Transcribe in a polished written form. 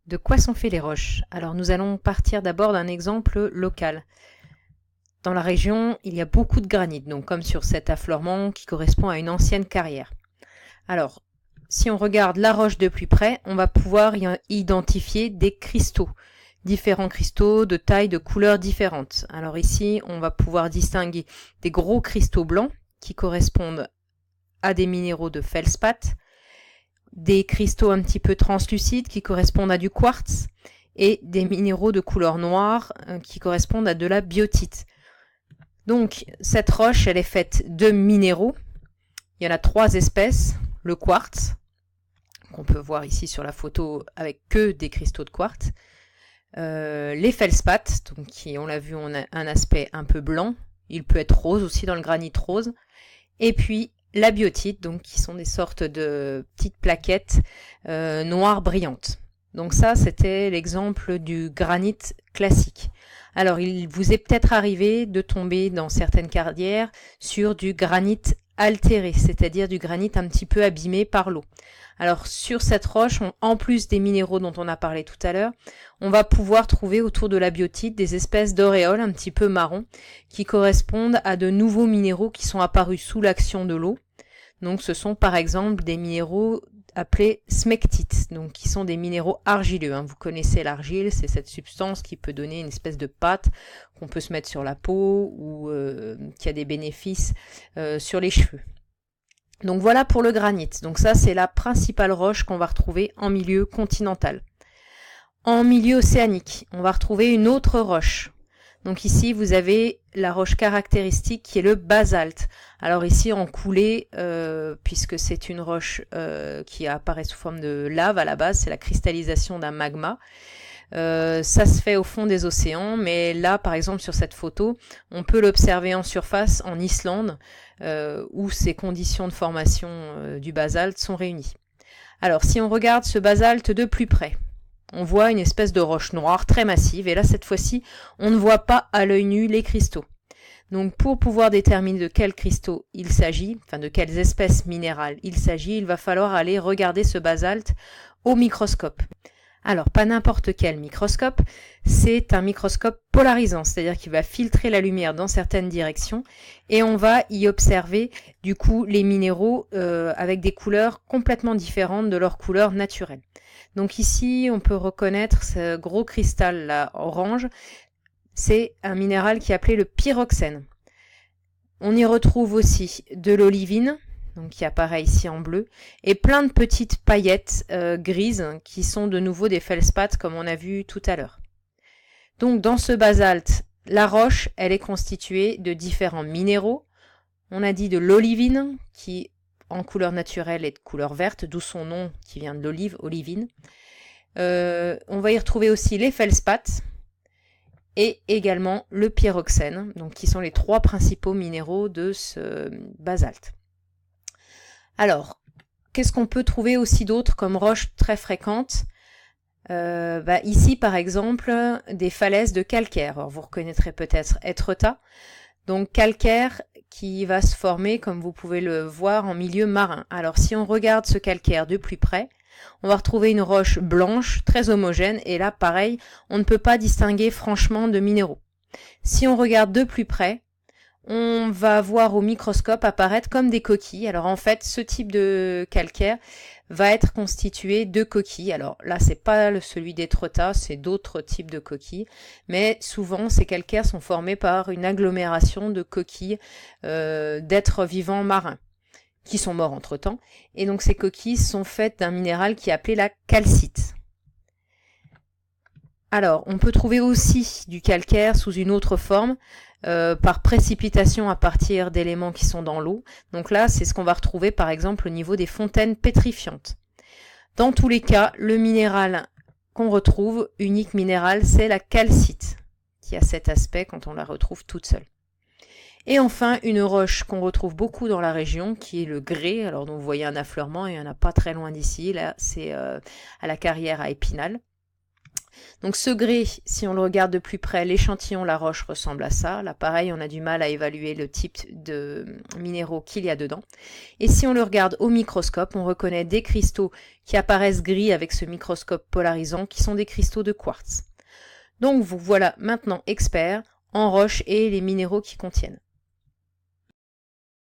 De quoi sont faites les roches? Alors nous allons partir d'abord d'un exemple local. Dans la région, il y a beaucoup de granit, donc comme sur cet affleurement qui correspond à une ancienne carrière. Alors, si on regarde la roche de plus près, on va pouvoir y identifier des cristaux, différents cristaux de tailles, de couleurs différentes. Alors ici, on va pouvoir distinguer des gros cristaux blancs qui correspondent à des minéraux de feldspath, des cristaux un petit peu translucides qui correspondent à du quartz et des minéraux de couleur noire qui correspondent à de la biotite. Donc cette roche, elle est faite de minéraux. Il y en a 3 espèces. Le quartz, qu'on peut voir ici sur la photo avec que des cristaux de quartz. Les feldspaths, donc qui, on l'a vu, ont un aspect un peu blanc. Il peut être rose aussi dans le granit rose. Et puis la biotite, donc qui sont des sortes de petites plaquettes noires brillantes. Donc ça, c'était l'exemple du granit classique. Alors, il vous est peut-être arrivé de tomber dans certaines carrières sur du granit altéré, c'est-à-dire du granit un petit peu abîmé par l'eau. Alors, sur cette roche, en plus des minéraux dont on a parlé tout à l'heure, on va pouvoir trouver autour de la biotite des espèces d'auréoles un petit peu marron qui correspondent à de nouveaux minéraux qui sont apparus sous l'action de l'eau. Donc, ce sont par exemple des minéraux appelés smectites, donc qui sont des minéraux argileux. Vous connaissez l'argile, c'est cette substance qui peut donner une espèce de pâte qu'on peut se mettre sur la peau ou qui a des bénéfices sur les cheveux. Donc voilà pour le granit. Donc ça, c'est la principale roche qu'on va retrouver en milieu continental. En milieu océanique, on va retrouver une autre roche. Donc ici, vous avez la roche caractéristique qui est le basalte. Alors ici, en coulée, puisque c'est une roche qui apparaît sous forme de lave à la base, c'est la cristallisation d'un magma. Ça se fait au fond des océans, mais là, par exemple, sur cette photo, on peut l'observer en surface en Islande, où ces conditions de formation du basalte sont réunies. Alors, si on regarde ce basalte de plus près, on voit une espèce de roche noire très massive, et là, cette fois-ci, on ne voit pas à l'œil nu les cristaux. Donc, pour pouvoir déterminer de quels cristaux il s'agit, enfin de quelles espèces minérales il s'agit, il va falloir aller regarder ce basalte au microscope. Alors, pas n'importe quel microscope, c'est un microscope polarisant, c'est-à-dire qu'il va filtrer la lumière dans certaines directions et on va y observer du coup les minéraux avec des couleurs complètement différentes de leur couleur naturelle. Donc ici, on peut reconnaître ce gros cristal là orange, c'est un minéral qui est appelé le pyroxène. On y retrouve aussi de l'olivine, donc qui apparaît ici en bleu, et plein de petites paillettes grises qui sont de nouveau des feldspaths comme on a vu tout à l'heure. Donc dans ce basalte, la roche, elle est constituée de différents minéraux. On a dit de l'olivine qui en couleur naturelle est de couleur verte, d'où son nom qui vient de l'olive, olivine. On va y retrouver aussi les feldspaths et également le pyroxène, donc qui sont les 3 principaux minéraux de ce basalte. Alors, qu'est-ce qu'on peut trouver aussi d'autre comme roches très fréquentes? Ici, par exemple, des falaises de calcaire. Alors, vous reconnaîtrez peut-être Étretat. Donc, calcaire qui va se former, comme vous pouvez le voir, en milieu marin. Alors, si on regarde ce calcaire de plus près, on va retrouver une roche blanche, très homogène, et là, pareil, on ne peut pas distinguer franchement de minéraux. Si on regarde de plus près, on va voir au microscope apparaître comme des coquilles. Alors en fait, ce type de calcaire va être constitué de coquilles. Alors là, c'est pas celui d'Étretat, c'est d'autres types de coquilles. Mais souvent, ces calcaires sont formés par une agglomération de coquilles d'êtres vivants marins qui sont morts entre-temps. Et donc ces coquilles sont faites d'un minéral qui est appelé la calcite. Alors, on peut trouver aussi du calcaire sous une autre forme, par précipitation à partir d'éléments qui sont dans l'eau. Donc là, c'est ce qu'on va retrouver par exemple au niveau des fontaines pétrifiantes. Dans tous les cas, le minéral qu'on retrouve, unique minéral, c'est la calcite, qui a cet aspect quand on la retrouve toute seule. Et enfin, une roche qu'on retrouve beaucoup dans la région, qui est le grès. Alors, donc, vous voyez un affleurement, il n'y en a pas très loin d'ici. Là, c'est à la carrière à Épinal. Donc ce grès, si on le regarde de plus près, l'échantillon, la roche ressemble à ça. Là pareil, on a du mal à évaluer le type de minéraux qu'il y a dedans. Et si on le regarde au microscope, on reconnaît des cristaux qui apparaissent gris avec ce microscope polarisant qui sont des cristaux de quartz. Donc vous voilà maintenant expert en roches et les minéraux qui contiennent.